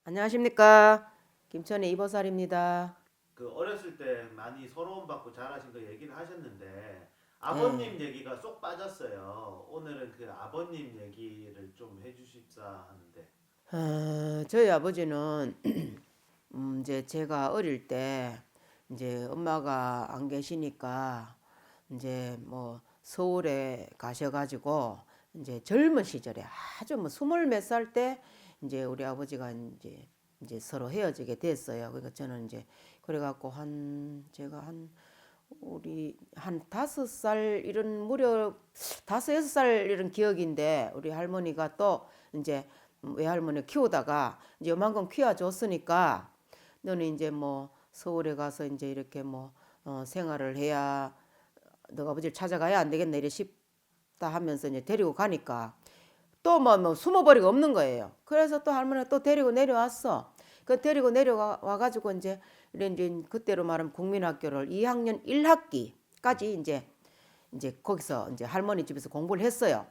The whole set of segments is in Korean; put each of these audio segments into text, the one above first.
안녕하십니까. 김천의 이보살입니다. 그 어렸을 때 많이 서러움 받고 자라신 거 얘기를 하셨는데 예. 아버님 얘기가 쏙 빠졌어요. 오늘은 그 아버님 얘기를 좀 해주십사 하는데. 저희 아버지는 이제 제가 어릴 때 이제 엄마가 안 계시니까 이제 뭐 서울에 가셔가지고 이제 젊은 시절에 아주 뭐 스물 몇 살 때 이제 우리 아버지가 이제 서로 헤어지게 됐어요. 그러니까 저는 이제 그래갖고 제가 우리 한 5살 이런 무려 5, 6살 이런 기억인데 우리 할머니가 또 이제 외할머니 키우다가 이제 요만큼 키워줬으니까 너는 이제 뭐 서울에 가서 이제 이렇게 뭐 생활을 해야 너가 아버지를 찾아가야 안 되겠네 이래 싶다 하면서 이제 데리고 가니까 또 뭐 숨어버리가 없는 거예요. 그래서 또 할머니가 또 데리고 내려왔어. 그 데리고 내려와 가지고 이제 그때로 말하면 국민학교를 2학년 1학기까지 이제 거기서 이제 할머니 집에서 공부를 했어요.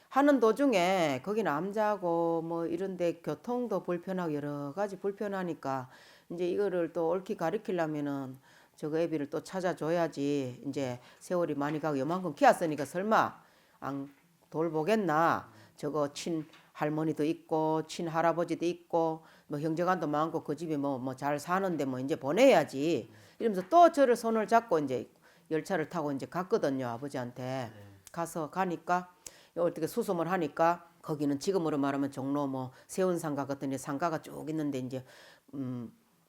하는 도중에 거기 남자고 뭐 이런데 교통도 불편하고 여러 가지 불편하니까 이제 이거를 또 옳게 가르치려면은 저거 애비를 또 찾아줘야지 이제 세월이 많이 가고 요만큼 키웠으니까 설마 안 돌보겠나. 저거 친 할머니도 있고 친 할아버지도 있고 뭐 형제간도 많고 그 집에 뭐 잘 사는데 뭐 이제 보내야지 이러면서 또 저를 손을 잡고 이제 열차를 타고 이제 갔거든요. 아버지한테 네. 가서 가니까 어떻게 수송을 하니까 거기는 지금으로 말하면 종로 뭐 세운상가 같은 상가가 쭉 있는데 이제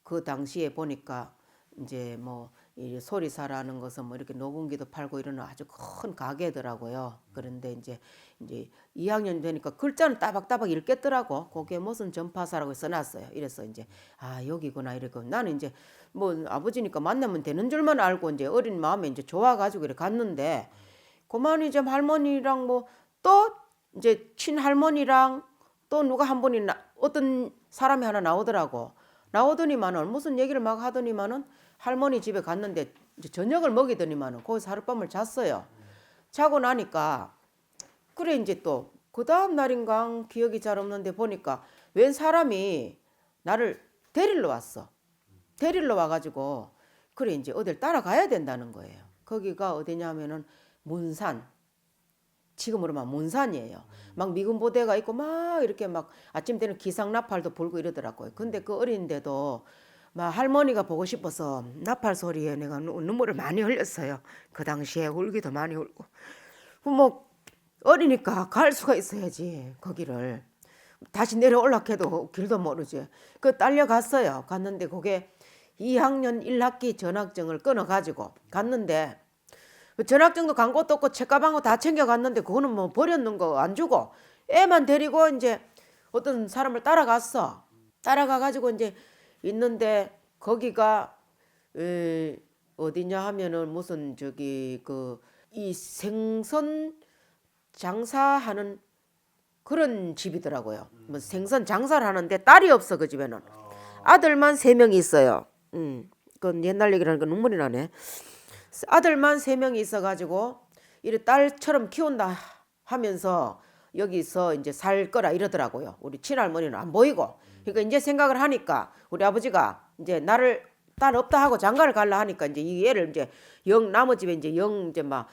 그 당시에 보니까 이제 뭐 이 소리사라는 것은 뭐 이렇게 녹음기도 팔고 이러는 아주 큰 가게더라고요. 그런데 이제 2학년 되니까 글자는 따박따박 읽겠더라고. 그게 무슨 전파사라고 써놨어요. 이래서 이제 아 여기구나 이러고 나는 이제 뭐 아버지니까 만나면 되는 줄만 알고 이제 어린 마음에 이제 좋아가지고 이렇게 갔는데 그만 이제 할머니랑 뭐 또 이제 친할머니랑 또 누가 한 분이 어떤 사람이 하나 나오더라고. 나오더니만은 무슨 얘기를 막 하더니만은 할머니 집에 갔는데 이제 저녁을 먹이더니만은 거기서 하룻밤을 잤어요. 자고 나니까 그래 이제 또 그 다음 날인가 기억이 잘 없는데 보니까 웬 사람이 나를 데리러 왔어. 데리러 와가지고 그래 이제 어딜 따라가야 된다는 거예요. 거기가 어디냐면은 문산. 지금으로 막 문산이에요. 막 미군 부대가 있고 막 이렇게 막 아침 되는 기상 나팔도 불고 이러더라고요. 근데 그 어린데도 막 할머니가 보고 싶어서 나팔 소리에 내가 눈물을 많이 흘렸어요. 그 당시에 울기도 많이 울고. 뭐 어리니까 갈 수가 있어야지 거기를. 다시 내려올라해도 길도 모르지. 그 딸려갔어요. 갔는데 그게 2학년 1학기 전학증을 끊어가지고 갔는데 전학증도 간 것도 없고 책가방도 다 챙겨갔는데 그거는 뭐 버렸는 거 안 주고 애만 데리고 이제 어떤 사람을 따라갔어. 따라가가지고 이제 있는데 거기가 어디냐 하면은 무슨 저기 그 이 생선 장사하는 그런 집이더라고요. 뭐 생선 장사를 하는데 딸이 없어 그 집에는. 아들만 3명이 있어요. 그건 옛날 얘기라니까 눈물이 나네. 아들만 3명이 있어가지고 이래 딸처럼 키운다 하면서 여기서 이제 살 거라 이러더라고요. 우리 친할머니는 안 보이고. 그러니까 이제 생각을 하니까 우리 아버지가 이제 나를 딸 없다 하고 장가를 갈라 하니까 이제 이 애를 이제 영 나무 집에 이제 막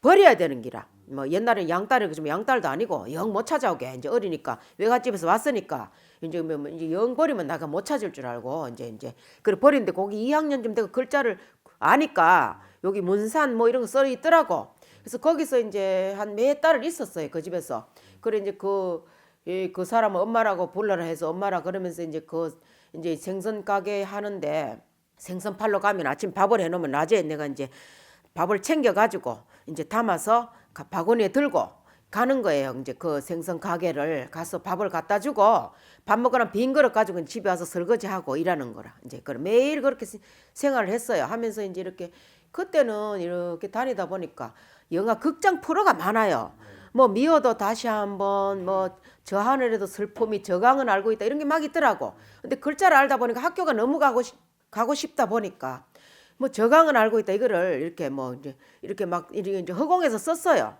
버려야 되는 기라. 뭐 옛날에 양딸이 좀 양딸도 아니고 영 못 찾아오게 이제 어리니까 외갓집에서 왔으니까 이제 영 버리면 나가 못 찾을 줄 알고 이제 그래 버린데 거기 2학년쯤 되고 글자를 아니까 여기 문산 뭐 이런 거 써 있더라고. 그래서 거기서 이제 한 몇 달을 있었어요 그 집에서. 그래 이제 그 사람은 엄마라고 불러라 해서 엄마라 그러면서 이제 그 이제 생선 가게 하는데 생선 팔러 가면 아침 밥을 해놓으면 낮에 내가 이제 밥을 챙겨가지고 이제 담아서 바구니에 들고 가는 거예요. 이제 그 생선 가게를 가서 밥을 갖다 주고 밥 먹으면 빈 그릇 가지고 집에 와서 설거지하고 일하는 거라. 이제 그 매일 그렇게 생활을 했어요. 하면서 이제 이렇게 그때는 이렇게 다니다 보니까 영화 극장 프로가 많아요. 뭐 미워도 다시 한번 뭐 저 하늘에도 슬픔이 저강은 알고 있다 이런 게 막 있더라고. 근데 글자를 알다 보니까 학교가 너무 가고 싶다 보니까 뭐 저강은 알고 있다 이거를 이렇게 뭐 이제 이렇게 막 이렇게 이제 허공에서 썼어요.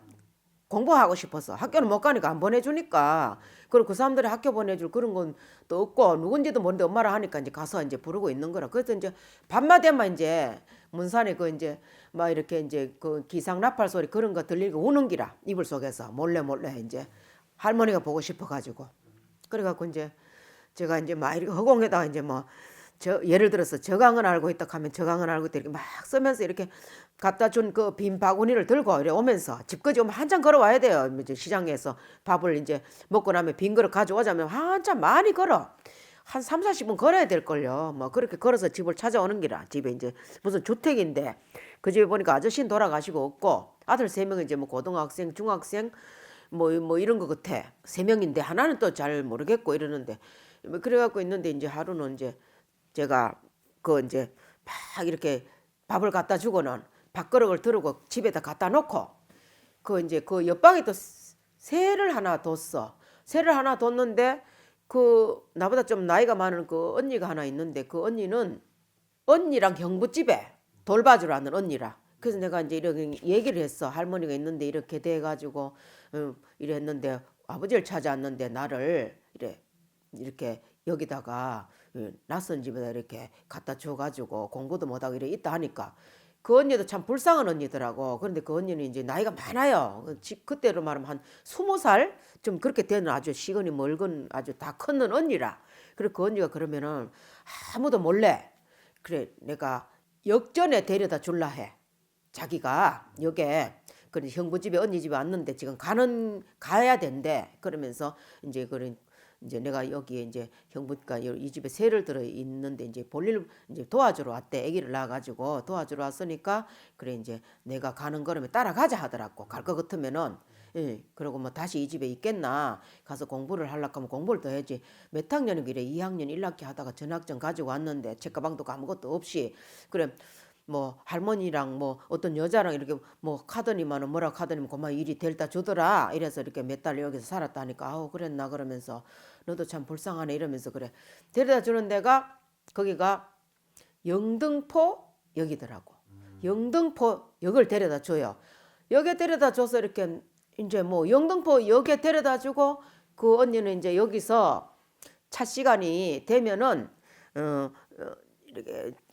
공부하고 싶어서 학교는 못 가니까 안 보내주니까 그리고 그 사람들이 학교 보내줄 그런 건 또 없고 누군지도 모르는데 엄마라 하니까 이제 가서 이제 부르고 있는 거라. 그래서 이제 밤마 되면 이제 문산에 그 이제 막 이렇게 이제 그 기상 나팔 소리 그런 거 들리고 우는 기라 이불 속에서 몰래 이제 할머니가 보고 싶어가지고 그래갖고 이제 제가 이제 막 이렇게 허공에다가 이제 뭐 저 예를 들어서 저강을 알고 있다 하면 저강을 알고 있다 이렇게 막 쓰면서 이렇게 갖다 준 그 빈 바구니를 들고 이래 오면서 집까지 오면 한참 걸어와야 돼요. 이제 시장에서 밥을 이제 먹고 나면 빈 그릇 가져오자면 한참 많이 걸어. 한 3, 40분 걸어야 될걸요. 뭐 그렇게 걸어서 집을 찾아오는 기라. 집에 이제 무슨 주택인데 그 집에 보니까 아저씨는 돌아가시고 없고 아들 3명이 이제 뭐 고등학생, 중학생 뭐 이런 거 같아. 3명인데 하나는 또 잘 모르겠고 이러는데 뭐 그래갖고 있는데 이제 하루는 이제 제가 그 이제 막 이렇게 밥을 갖다 주고는 밥그릇을 들고 집에다 갖다 놓고 그 이제 그 옆방에 또 새를 하나 뒀어. 새를 하나 뒀는데 그 나보다 좀 나이가 많은 그 언니가 하나 있는데 그 언니는 언니랑 형부집에 돌봐주러 하는 언니라. 그래서 내가 이제 이렇게 얘기를 했어. 할머니가 있는데 이렇게 돼가지고 이래 했는데 아버지를 찾아왔는데 나를 이렇게 여기다가 낯선 집에다 이렇게 갖다 줘가지고 공부도 못하고 이래 있다 하니까 그 언니도 참 불쌍한 언니더라고. 그런데 그 언니는 이제 나이가 많아요. 그때로 말하면 한 20살 좀 그렇게 되는 아주 시간이 멀건 아주 다 컸는 언니라. 그래 그 언니가 그러면은 아무도 몰래 그래 내가 역전에 데려다 줄라 해. 자기가 여기에 그 형부 집에 언니 집에 왔는데 지금 가야 된대. 그러면서 이제 그런 이제 내가 여기에 이제 형부가 이 집에 새를 들어 있는데 이제 볼일 이제 도와주러 왔대. 아기를 낳아가지고 도와주러 왔으니까 그래 이제 내가 가는 거라면 따라가자 하더라고. 갈 것 같으면은 그리고 뭐 다시 이 집에 있겠나 가서 공부를 하려고 하면 공부를 더 해야지. 몇 학년이길래 2학년 1학기 하다가 전학점 가지고 왔는데 책가방도 아무것도 없이 그래 뭐 할머니랑 뭐 어떤 여자랑 이렇게 뭐 카더니만은 뭐라 카더니만 그만 일이 될다 주더라. 이래서 이렇게 몇 달 여기서 살았다 하니까 아우 그랬나 그러면서 너도 참 불쌍하네 이러면서 그래 데려다 주는 데가 거기가 영등포 역이더라고. 영등포 역을 데려다 줘요. 역에 데려다 줘서 이렇게 이제 뭐 영등포 역에 데려다 주고 그 언니는 이제 여기서 차 시간이 되면은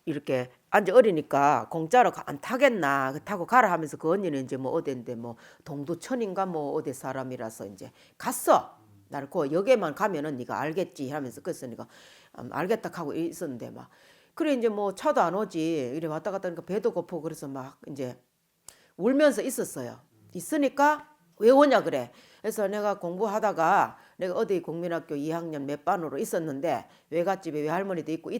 이렇게 앉아 어리니까 공짜로 안 타겠나 타고 가라 하면서 그 언니는 이제 뭐 어딘데 뭐 동두천인가 뭐 어디 사람이라서 이제 갔어. 나를 그 역에만 가면은 네가 알겠지 하면서 그래서 내가 알겠다 하고 있었는데 막 그래 이제 뭐 차도 안 오지 이래 왔다 갔다 하니까 배도 고프고 그래서 막 이제 울면서 있었어요. 있으니까 왜 오냐 그래. 그래서 내가 공부하다가 내가 어디 국민학교 2학년 몇 반으로 있었는데 외갓집에 외할머니도 있고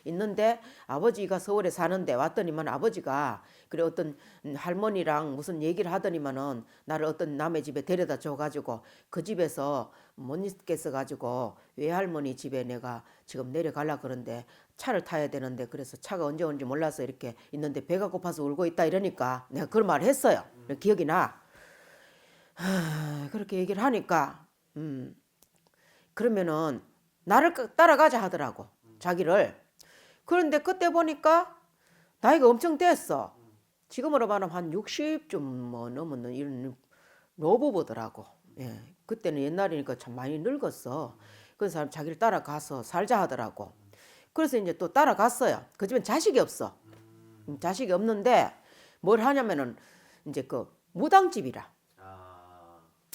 있는데 아버지가 서울에 사는데 왔더니만 아버지가 그래 어떤 할머니랑 무슨 얘기를 하더니만은 나를 어떤 남의 집에 데려다 줘가지고 그 집에서 못 있겠어 가지고 외할머니 집에 내가 지금 내려가려 그러는데 차를 타야 되는데 그래서 차가 언제 온지 몰라서 이렇게 있는데 배가 고파서 울고 있다 이러니까 내가 그런 말을 했어요. 기억이 나. 그렇게 얘기를 하니까 그러면은 나를 따라가자 하더라고. 자기를. 그런데 그때 보니까 나이가 엄청 됐어. 지금으로 말하면 한 60좀 뭐 넘은 이런 노부부더라고. 예. 그때는 옛날이니까 참 많이 늙었어. 그래서 사람 자기를 따라가서 살자 하더라고. 그래서 이제 또 따라갔어요. 그 집엔 자식이 없어. 자식이 없는데 뭘 하냐면은 이제 그 무당집이라.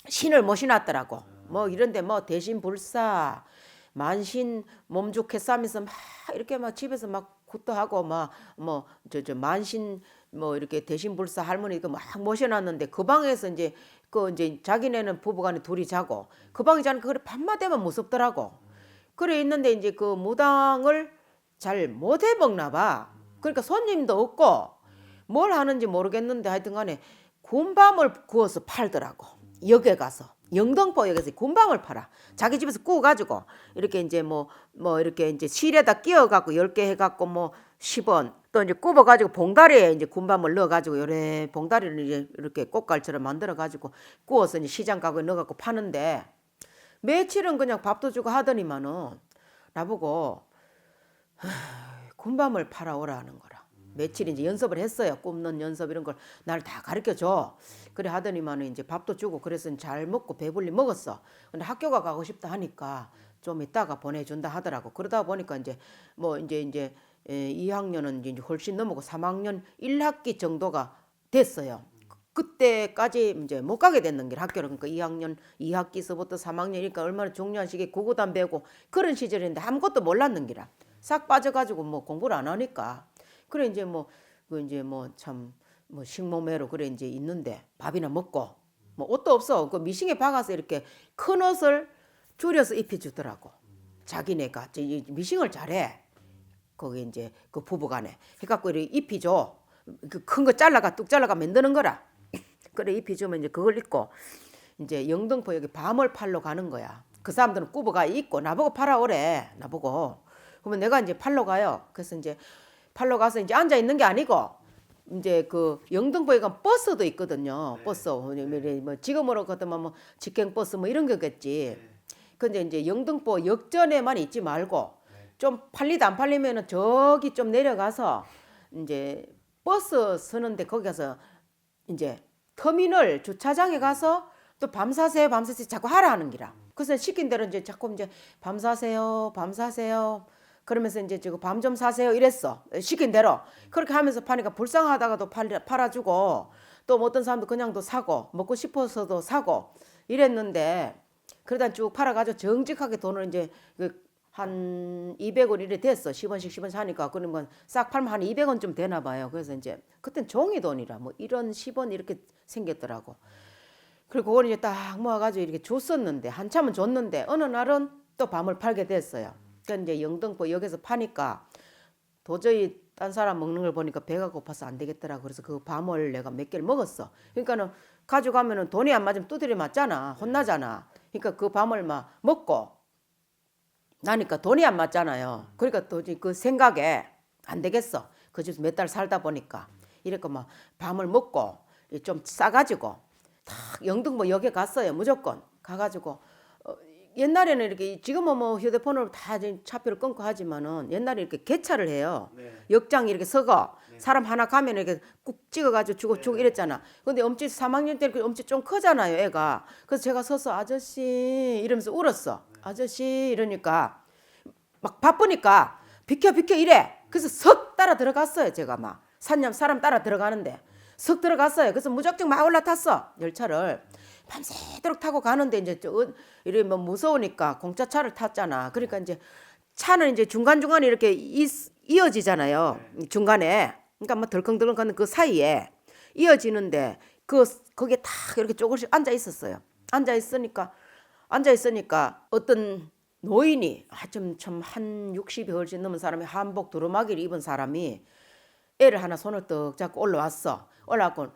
신을 모셔놨더라고. 뭐 이런데 뭐 대신 불사, 만신 몸 좋게 싸면서 막 이렇게 막 집에서 막 굿도 하고 막 뭐 저 만신 뭐 이렇게 대신 불사 할머니도 막 모셔놨는데 그 방에서 이제 그 이제 자기네는 부부간에 둘이 자고 그 방에 자니까 그래 밤만 되면 무섭더라고. 그래 있는데 이제 그 무당을 잘 못 해먹나 봐. 그러니까 손님도 없고 뭘 하는지 모르겠는데 하여튼간에 군밤을 구워서 팔더라고. 역에 가서 영등포역에서 군밤을 팔아. 자기 집에서 구워가지고 이렇게 이제 뭐 이렇게 이제 실에다 끼워갖고 10개 해갖고 뭐 10원 또 이제 굽어가지고 봉다리에 이제 군밤을 넣어가지고 요래 봉다리를 이제 이렇게 꽃갈처럼 만들어가지고 구워서 이제 시장 가고 넣어갖고 파는데 며칠은 그냥 밥도 주고 하더니만은 나보고 군밤을 팔아오라 하는 거라. 며칠 이제 연습을 했어요. 굽는 연습 이런 걸 날 다 가르쳐 줘. 그래 하더니만은 이제 밥도 주고 그래서 잘 먹고 배불리 먹었어. 근데 학교가 가고 싶다 하니까 좀 이따가 보내준다 하더라고. 그러다 보니까 이제 뭐 이제 2학년은 이제 훨씬 넘었고 3학년 1학기 정도가 됐어요. 그때까지 이제 못 가게 됐는 게 학교를. 그러니까 2학년 2학기서부터 3학년이니까 얼마나 중요한 시기에 구구단 배우고 그런 시절인데 아무것도 몰랐는 기라. 싹 빠져가지고 뭐 공부를 안 하니까. 그래 이제 뭐 그 이제 뭐 참 뭐 식모매로 그래 이제 있는데 밥이나 먹고 뭐 옷도 없어. 그 미싱에 박아서 이렇게 큰 옷을 줄여서 입혀주더라고. 자기네가 미싱을 잘해. 거기 이제 그 부부간에 해갖고 이렇게 입히줘. 그 큰 거 잘라가 뚝 잘라가 만드는 거라. 그래 입혀주면 이제 그걸 입고 이제 영등포 여기 밤을 팔러 가는 거야. 그 사람들은 꾸버가 입고 나보고 팔아오래. 나보고. 그러면 내가 이제 팔러 가요. 그래서 이제 팔러 가서 이제 앉아 있는 게 아니고 이제 그 영등포에 가면 버스도 있거든요. 네. 버스 뭐 지금으로 같으면 뭐 직행 버스 뭐 이런 거겠지. 근데 이제 영등포 역전에만 있지 말고 좀 팔리다 안 팔리면은 저기 좀 내려가서 이제 버스 서는데 거기 가서 이제 터미널 주차장에 가서 또 밤사세요 자꾸 하라 하는 기라. 그래서 시킨 대로 이제 자꾸 이제 밤사세요 그러면서 이제 저거 밤 좀 사세요 이랬어. 시킨 대로 그렇게 하면서 파니까 불쌍하다가도 팔아주고 또 어떤 사람도 그냥도 사고 먹고 싶어서도 사고 이랬는데 그러다 쭉 팔아가지고 정직하게 돈을 이제 한 200원 이래 됐어. 10원씩 10원 사니까. 그러면 싹 팔면 한 200원 되나 봐요. 그래서 이제 그땐 종이 돈이라 뭐 이런 10원 이렇게 생겼더라고. 그리고 그걸 이제 딱 모아가지고 이렇게 줬었는데 한참은 줬는데 어느 날은 또 밤을 팔게 됐어요. 그러니까 이제 영등포 역에서 파니까 도저히 딴 사람 먹는 걸 보니까 배가 고파서 안 되겠더라. 그래서 그 밤을 내가 몇 개를 먹었어. 그러니까는 가져가면은 돈이 안 맞으면 두드려 맞잖아. 혼나잖아. 그러니까 그 밤을 막 먹고 나니까 돈이 안 맞잖아요. 그러니까 도저히 그 생각에 안 되겠어. 그 집에서 몇 달 살다 보니까 이렇게 막 밤을 먹고 좀 싸가지고 탁 영등포 역에 갔어요. 무조건 가가지고 옛날에는 이렇게 지금은 뭐 휴대폰으로 다 차표를 끊고 하지만은 옛날에 이렇게 개차를 해요. 네. 역장 이렇게 서고 사람 하나 가면 이렇게 꾹 찍어가지고 주고 네. 이랬잖아. 근데 엄지 3학년 때 이렇게 엄지 좀 크잖아요, 애가. 그래서 제가 서서 아저씨 이러면서 울었어. 아저씨 이러니까 막 바쁘니까 비켜 이래. 그래서 석 따라 들어갔어요, 제가 막 산념 사람 따라 들어가는데 석 들어갔어요. 그래서 무작정 막 올라탔어 열차를. 밤새도록 타고 가는데 이제 이래 뭐 무서우니까 공짜차를 탔잖아. 그러니까 이제 차는 이제 중간중간에 이렇게 이어지잖아요. 중간에. 그러니까 뭐 덜컹덜컹 가는 그 사이에 이어지는데 거기에 딱 이렇게 조금씩 앉아 있었어요. 앉아 있으니까 어떤 노인이 좀 한 60이 훨씬 넘은 사람이 한복 두루마기를 입은 사람이 애를 하나 손을 떡 잡고 올라왔어. 올라왔고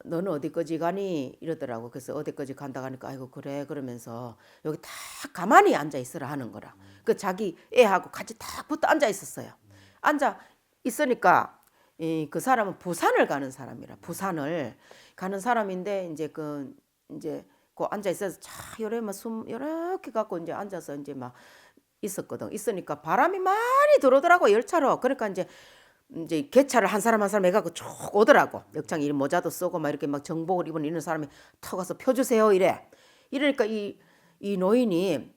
너는 어디까지 가니 이러더라고. 그래서 어디까지 간다 하니까 아이고 그래 그러면서 여기 딱 가만히 앉아 있으라 하는 거라. 그 자기 애하고 같이 딱 붙어 앉아 있었어요. 앉아 있으니까 그 사람은 부산을 가는 사람이라. 부산을 가는 사람인데 이제 그 앉아 있어서 차 요래 막숨 요렇게 갖고 이제 앉아서 이제 막 있었거든. 있으니까 바람이 많이 들어오더라고 열차로. 그러니까 이제 개차를 한 사람 해갖고 쭉 오더라고. 역장 이 모자도 쓰고 막 이렇게 막 정복을 입은 이런 사람이 턱 와서 펴주세요 이래. 이러니까 이 노인이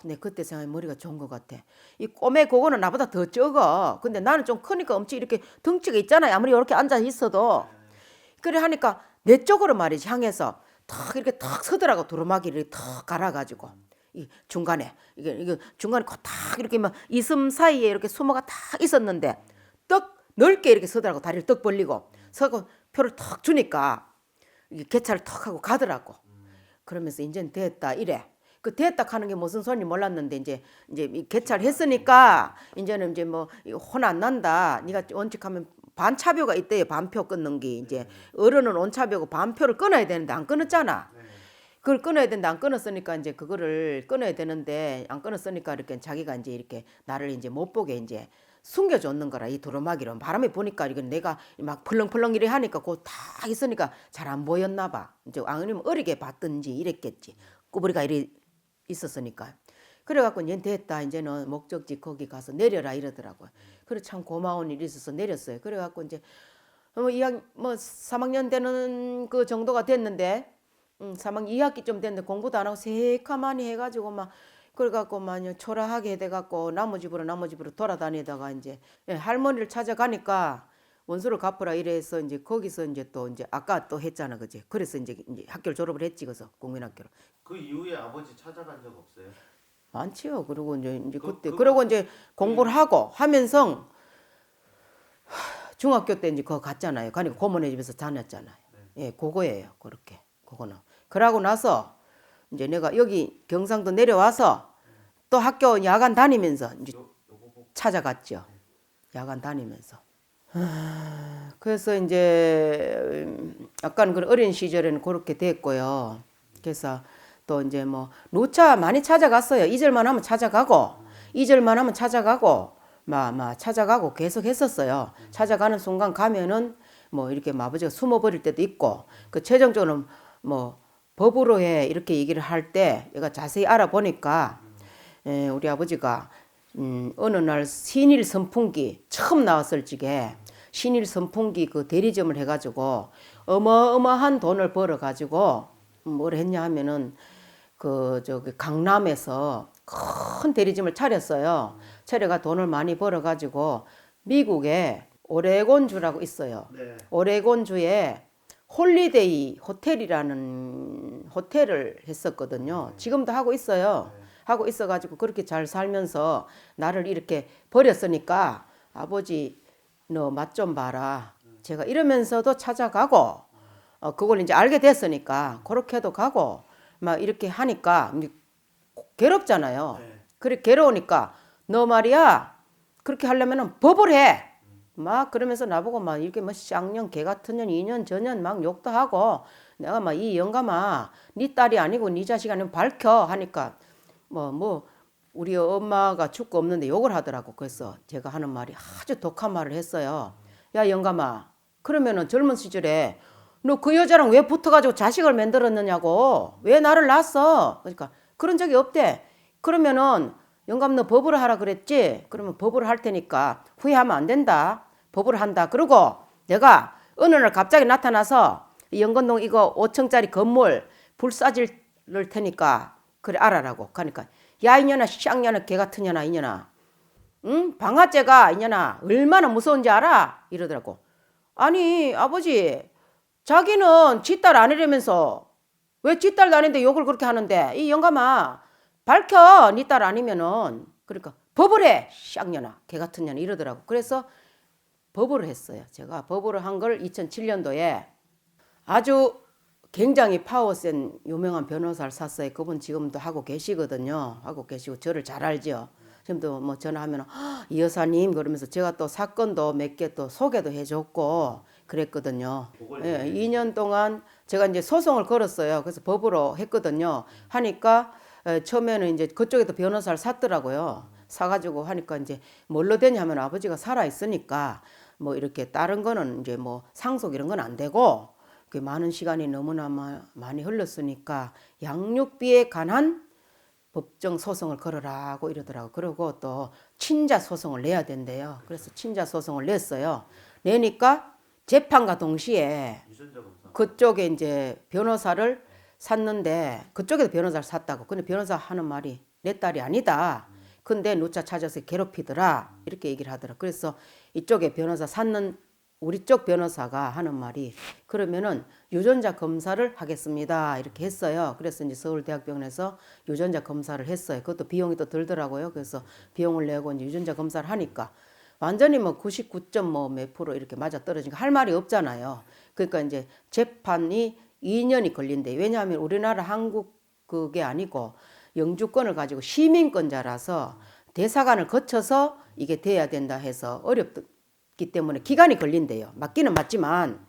내 그때 생각에 머리가 좋은 것 같아. 이 꼬매 그거는 나보다 더 적어. 근데 나는 좀 크니까 엄청 이렇게 덩치가 있잖아요. 아무리 이렇게 앉아 있어도. 그래 하니까 내 쪽으로 말이지 향해서 턱 이렇게 턱 서더라고. 두루마기를 턱 갈아가지고. 이 중간에 이게 중간에 딱 이렇게 막 이슴 사이에 이렇게 수모가 딱 있었는데 떡 넓게 이렇게 서더라고. 다리를 떡 벌리고 서고 표를 턱 주니까 이게 개차를 턱 하고 가더라고. 그러면서 이제는 됐다 이래. 그 됐다 하는 게 무슨 소리인지 몰랐는데 이제 이 개차를 했으니까 이제는 이제 뭐 혼 안 난다. 네가 원칙하면 반차표가 있대요. 반표 끊는 게 이제 어른은 원차표고 반표를 끊어야 되는데 안 끊었잖아. 그걸 끊어야 되는데 안 끊었으니까 이제 그거를 끊어야 되는데 안 끊었으니까 이렇게 자기가 이제 이렇게 나를 이제 못 보게 이제 숨겨줬는 거라. 이 두루마기로 바람에 보니까 이건 내가 막 펄렁펄렁 이래 하니까 그거 다 있으니까 잘 안 보였나 봐. 이제 아니면 어리게 봤든지 이랬겠지. 꾸부리가 이래 있었으니까. 그래갖고 이제 됐다. 이제는 목적지 거기 가서 내려라 이러더라고요. 그래 참 고마운 일이 있어서 내렸어요. 그래갖고 이제 뭐 3학년 되는 그 정도가 됐는데 3학년 2학기쯤 됐는데 공부도 안 하고 새카만히 해가지고 막 그래갖고 막 초라하게 돼갖고 나무 집으로 돌아다니다가 이제 할머니를 찾아가니까 원수를 갚으라 이래서 이제 거기서 이제 또 이제 아까 또 했잖아, 그지? 그래서 이제 학교를 졸업을 했지, 그래서 국민학교로. 그 이후에 아버지 찾아간 적 없어요? 많지요. 그리고 이제 그때 그거- 그러고 이제 공부를 하고 하면서 중학교 때 이제 그거 갔잖아요. 그러니까 고모네 집에서 다녔잖아요. 예, 그거예요. 그렇게 그거는. 그러고 나서 이제 내가 여기 경상도 내려와서 또 학교 야간 다니면서 이제 요거 보고 찾아갔죠. 야간 다니면서. 그래서 이제 약간 그 어린 시절에는 그렇게 됐고요. 그래서 또 이제 뭐 누차 많이 찾아갔어요. 2절만 하면 찾아가고 2절만 하면 찾아가고 막 찾아가고 계속 했었어요. 찾아가는 순간 가면은 뭐 이렇게 아버지가 숨어버릴 때도 있고 그 최종적으로 뭐 법으로 해 이렇게 얘기를 할 때 얘가 자세히 알아보니까 우리 아버지가 어느 날 신일 선풍기 처음 나왔을 적에 신일 선풍기 그 대리점을 해가지고 어마어마한 돈을 벌어가지고 뭘 했냐 하면은 그 저기 강남에서 큰 대리점을 차렸어요. 차려가 돈을 많이 벌어가지고 미국에 오레곤주라고 있어요. 네. 오레곤주에 홀리데이 호텔이라는 호텔을 했었거든요. 지금도 하고 있어요. 하고 있어가지고 그렇게 잘 살면서 나를 이렇게 버렸으니까 아버지 너 맛 좀 봐라. 제가 이러면서도 찾아가고 그걸 이제 알게 됐으니까 그렇게도 가고 막 이렇게 하니까 괴롭잖아요. 네. 그래 괴로우니까 너 말이야 그렇게 하려면은 법을 해. 막 그러면서 나보고 막 이렇게 뭐 쌍년 개 같은 년 2년 전년 막 욕도 하고 내가 막 이 영감아 네 딸이 아니고 네 자식 아니면 밝혀 하니까 뭐 우리 엄마가 죽고 없는데 욕을 하더라고. 그래서 제가 하는 말이 아주 독한 말을 했어요. 야 영감아 그러면은 젊은 시절에 너 그 여자랑 왜 붙어가지고 자식을 만들었느냐고 왜 나를 낳았어. 그러니까 그런 적이 없대. 그러면은 영감 너 법으로 하라 그랬지. 그러면 법으로 할 테니까 후회하면 안 된다. 법으로 한다. 그러고 내가 어느 날 갑자기 나타나서 영건동 이거 5층짜리 건물 불 쏴질 테니까 그래 알아라고. 그러니까 야 이년아 쌍년아 개 같은 년아 이년아 응? 방아째가 이년아 얼마나 무서운지 알아? 이러더라고. 아니 아버지 자기는 지 딸 아니라면서 왜 지 딸도 아닌데 욕을 그렇게 하는데 이 영감아 밝혀 네 딸 아니면은 그러니까 법을 해 쌍년아 개 같은 년아 이러더라고. 그래서 법으로 했어요. 제가 법으로 한 걸 2007년도에 아주 굉장히 파워센 유명한 변호사를 샀어요. 그분 지금도 하고 계시거든요. 하고 계시고 저를 잘 알죠. 지금도 뭐 전화하면 이 여사님 그러면서 제가 또 사건도 몇 개 또 소개도 해줬고 그랬거든요. 예, 2년 동안 제가 이제 소송을 걸었어요. 그래서 법으로 했거든요. 하니까 처음에는 이제 그쪽에도 변호사를 샀더라고요. 사가지고 하니까 이제 뭘로 되냐면 아버지가 살아 있으니까 뭐 이렇게 다른 거는 이제 뭐 상속 이런 건 안 되고 그 많은 시간이 너무나 많이 흘렀으니까 양육비에 관한 법정 소송을 걸으라고 이러더라고. 그리고 또 친자 소송을 내야 된대요. 그래서 친자 소송을 냈어요. 내니까 재판과 동시에 유전자 검사. 그쪽에 이제 변호사를 샀는데 그쪽에도 변호사를 샀다고. 근데 변호사 하는 말이 내 딸이 아니다. 근데 누차 찾아서 괴롭히더라. 이렇게 얘기를 하더라. 그래서 이쪽에 변호사 샀는 우리 쪽 변호사가 하는 말이 그러면은 유전자 검사를 하겠습니다. 이렇게 했어요. 그래서 이제 서울대학병원에서 유전자 검사를 했어요. 그것도 비용이 또 들더라고요. 그래서 비용을 내고 이제 유전자 검사를 하니까 완전히 뭐 99.몇 프로 이렇게 맞아 떨어지니까 할 말이 없잖아요. 그러니까 이제 재판이 2년이 걸린대. 왜냐하면 우리나라 한국 그게 아니고 영주권을 가지고 시민권자라서 대사관을 거쳐서 이게 돼야 된다 해서 어렵기 때문에 기간이 걸린대요. 맞기는 맞지만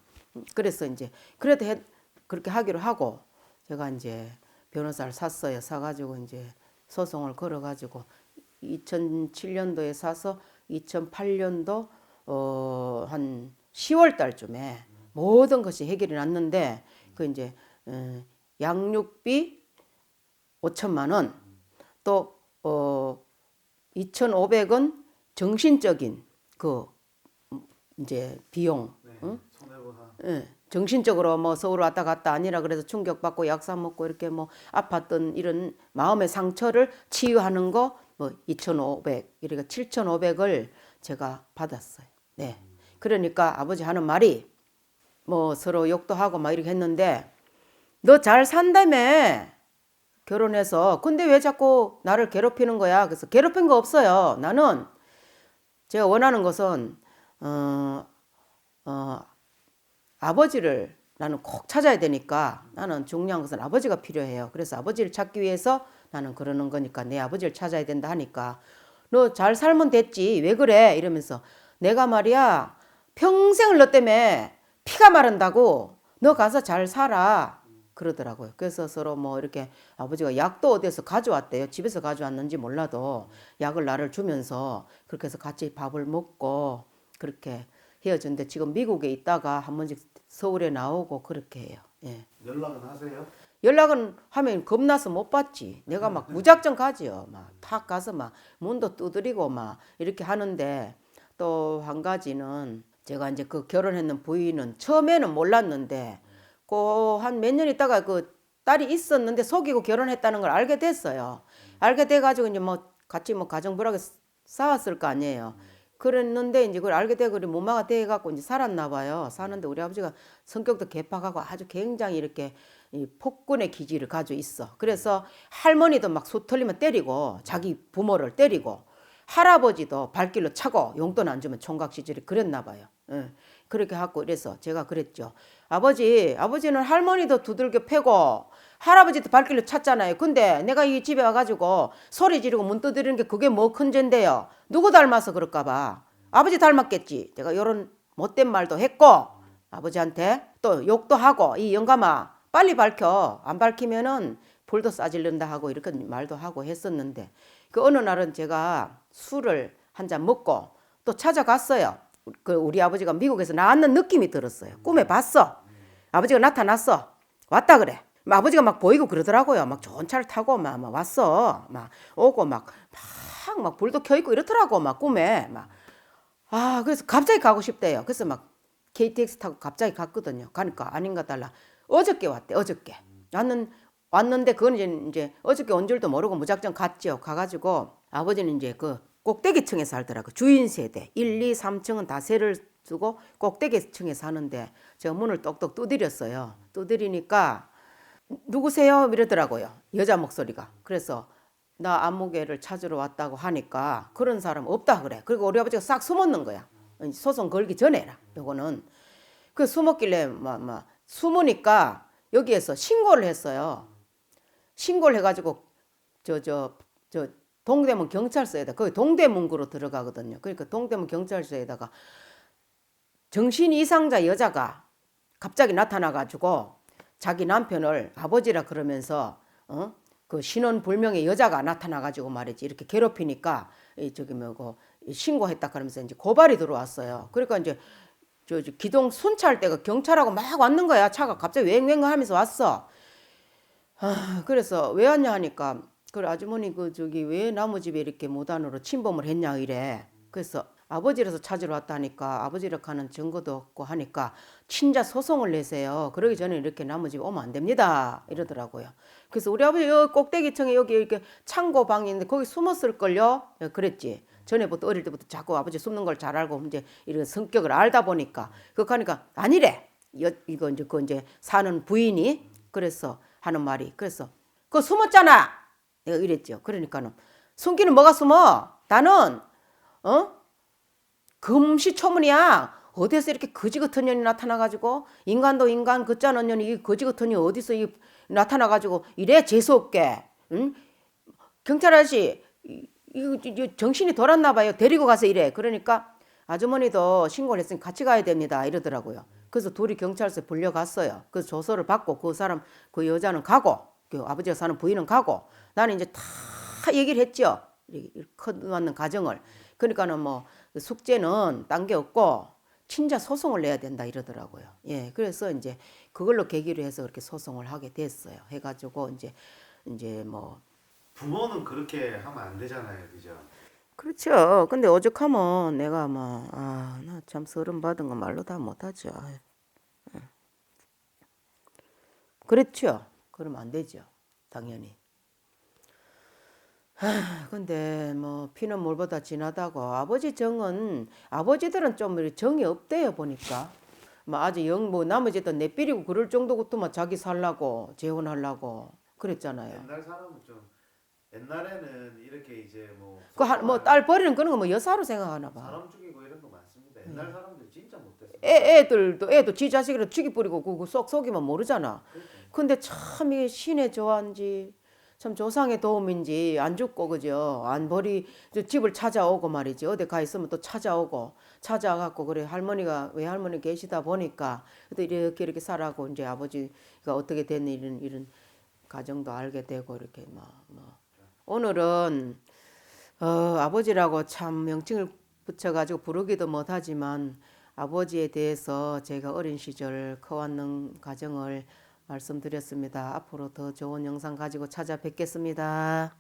그래서 이제 그래도 그렇게 하기로 하고 제가 이제 변호사를 샀어요. 사가지고 이제 소송을 걸어가지고 2007년도에 사서 2008년도 한 10월 달쯤에 모든 것이 해결이 났는데 그 이제 양육비 5천만 원 또 2,500은 정신적인 그 이제 비용. 네. 응? 손해보상. 예, 정신적으로 뭐 서울 왔다 갔다 아니라 그래서 충격받고 약 사 먹고 이렇게 뭐 아팠던 이런 마음의 상처를 치유하는 거 뭐 2,500, 이러니까 7,500을 제가 받았어요. 네. 그러니까 아버지 하는 말이 뭐 서로 욕도 하고 막 이렇게 했는데 너 잘 산다며 결혼해서 근데 왜 자꾸 나를 괴롭히는 거야? 그래서 괴롭힌 거 없어요. 나는 제가 원하는 것은 어, 어, 아버지를 나는 꼭 찾아야 되니까 나는 중요한 것은 아버지가 필요해요. 그래서 아버지를 찾기 위해서 나는 그러는 거니까 내 아버지를 찾아야 된다 하니까 너 잘 살면 됐지 왜 그래 이러면서 내가 말이야 평생을 너 때문에 피가 마른다고 너 가서 잘 살아 그러더라고요. 그래서 서로 뭐 이렇게 아버지가 약도 어디서 가져왔대요. 집에서 가져왔는지 몰라도 약을 나를 주면서 그렇게 해서 같이 밥을 먹고 그렇게 헤어졌는데 지금 미국에 있다가 한 번씩 서울에 나오고 그렇게 해요. 예. 연락은 하세요? 연락은 하면 겁나서 못 받지. 내가 막 무작정 가지요. 막 탁 가서 막 문도 두드리고 막 이렇게 하는데 또 한 가지는 제가 이제 그 결혼했는 부인은 처음에는 몰랐는데 그 한 몇 년 있다가 그 딸이 있었는데 속이고 결혼했다는 걸 알게 됐어요. 알게 돼가지고 이제 뭐 같이 뭐 가정부라고 싸웠을 거 아니에요. 그랬는데 이제 그걸 알게 되고 우리 무마가 돼갖고 이제 살았나 봐요. 사는데 우리 아버지가 성격도 개팍하고 아주 굉장히 이렇게 이 폭군의 기질을 가지고 있어. 그래서 할머니도 막 소 털리면 때리고 자기 부모를 때리고 할아버지도 발길로 차고 용돈 안 주면 총각 시절에 그랬나 봐요. 예. 그렇게 하고 이래서 제가 그랬죠. 아버지는 할머니도 두들겨 패고 할아버지도 발길로 찼잖아요. 근데 내가 이 집에 와가지고 소리 지르고 문 두드리는 게 그게 뭐 큰 죄인데요. 누구 닮아서 그럴까 봐. 아버지 닮았겠지. 제가 요런 못된 말도 했고 아버지한테 또 욕도 하고 이 영감아 빨리 밝혀. 안 밝히면은 불도 싸질른다 하고 이렇게 말도 하고 했었는데 그 어느 날은 제가 술을 한 잔 먹고 또 찾아갔어요. 그 우리 아버지가 미국에서 나왔는 느낌이 들었어요. 꿈에 봤어. 아버지가 나타났어. 왔다 그래. 아버지가 막 보이고 그러더라고요. 막 좋은 차를 타고 막 왔어. 막 오고 막 불도 켜 있고 이렇더라고. 막 꿈에 막. 아, 그래서 갑자기 가고 싶대요. 그래서 막 KTX 타고 갑자기 갔거든요. 가니까 아닌가 달라. 어저께 왔대. 어저께. 나는 왔는데 그건 이제 어저께 온 줄도 모르고 무작정 갔죠. 가가지고 아버지는 이제 그 꼭대기층에 살더라고. 주인 세대. 1, 2, 3층은 다 세를 쓰고 꼭대기층에 사는데 제가 문을 똑똑 두드렸어요. 두드리니까 누구세요? 이러더라고요. 여자 목소리가. 그래서 나 안무개를 찾으러 왔다고 하니까 그런 사람 없다 그래. 그리고 우리 아버지가 싹 숨었는 거야. 소송 걸기 전에라. 요거는. 그 숨었길래 숨으니까 여기에서 신고를 했어요. 신고를 해가지고 저 동대문 경찰서에다 거기 동대문구로 들어가거든요. 그러니까 동대문 경찰서에다가 정신 이상자 여자가 갑자기 나타나가지고 자기 남편을 아버지라 그러면서 그 신원 불명의 여자가 나타나가지고 말이지 이렇게 괴롭히니까 저기 뭐고 신고했다 그러면서 이제 고발이 들어왔어요. 그러니까 이제 저 기동 순찰 때가 경찰하고 막 왔는 거야. 차가 갑자기 웽웽 하면서 왔어. 아, 그래서 왜 왔냐 하니까 그 아주머니 그 저기 왜 나무 집에 이렇게 무단으로 침범을 했냐 이래. 그래서 아버지라서 찾으러 왔다니까 아버지를 가는 증거도 없고 하니까 친자 소송을 내세요. 그러기 전에 이렇게 나무 집에 오면 안 됩니다. 이러더라고요. 그래서 우리 아버지 여기 꼭대기층에 여기 이렇게 창고방이 있는데 거기 숨었을걸요? 그랬지. 전에부터 어릴 때부터 자꾸 아버지 숨는 걸 잘 알고 이제 이런 성격을 알다 보니까 그거 하니까 아니래. 이거 이제 그 이제 사는 부인이 그래서 하는 말이 그래서 그거 숨었잖아. 내가 이랬죠. 그러니까는 숨기는 뭐가 숨어? 나는 금시초문이야. 어디서 이렇게 거지 같은 년이 나타나가지고 인간도 인간 그짜는 년이 이 거지 같은 년이 어디서 나타나가지고 이래 재수없게 응? 경찰 아저씨 이거 정신이 돌았나 봐요. 데리고 가서 이래. 그러니까 아주머니도 신고를 했으니 같이 가야 됩니다. 이러더라고요. 그래서 둘이 경찰서에 불려갔어요. 그래서 조서를 받고 그 사람 그 여자는 가고 그 아버지가 사는 부인은 가고 나는 이제 다 얘기를 했죠. 커맞는 가정을. 그러니까는 뭐 숙제는 딴 게 없고 친자 소송을 내야 된다 이러더라고요. 예, 그래서 이제 그걸로 계기로 해서 그렇게 소송을 하게 됐어요. 해가지고 이제 뭐 부모는 그렇게 하면 안 되잖아요, 그죠? 그렇죠. 근데 오죽하면 내가 막, 나 참 서름 받은 거 말로 다 못하죠. 아유. 그렇죠. 그러면 안 되죠. 당연히. 근데 뭐 피는 물보다 진하다고 아버지 정은 아버지들은 좀 이렇게 정이 없대요 보니까 뭐 아주 영 뭐 나머지도 내삐리고 그럴 정도부터만 자기 살라고 재혼하려고 그랬잖아요. 옛날 사람은 좀 옛날에는 이렇게 이제 뭐 그 서로 뭐 간에 딸 버리는 그런 거 뭐 여사로 생각하나 봐. 사람 죽이고 이런 거 많습니다. 옛날 사람들 진짜 못됐습니다. 애도 지 자식이라 죽이 뿌리고 그거 쏙 속이면 모르잖아. 그러니까 근데 참 이게 신의 조화인지 참 조상의 도움인지 안 죽고 그죠 안 버리 저 집을 찾아오고 말이지 어디 가 있으면 또 찾아오고 찾아와갖고 그래 할머니가 외할머니 계시다 보니까 또 이렇게 살아고 이제 아버지가 어떻게 된 이런 가정도 알게 되고 이렇게 뭐 오늘은 아버지라고 참 명칭을 붙여가지고 부르기도 못하지만 아버지에 대해서 제가 어린 시절 커왔는 가정을 말씀드렸습니다. 앞으로 더 좋은 영상 가지고 찾아뵙겠습니다.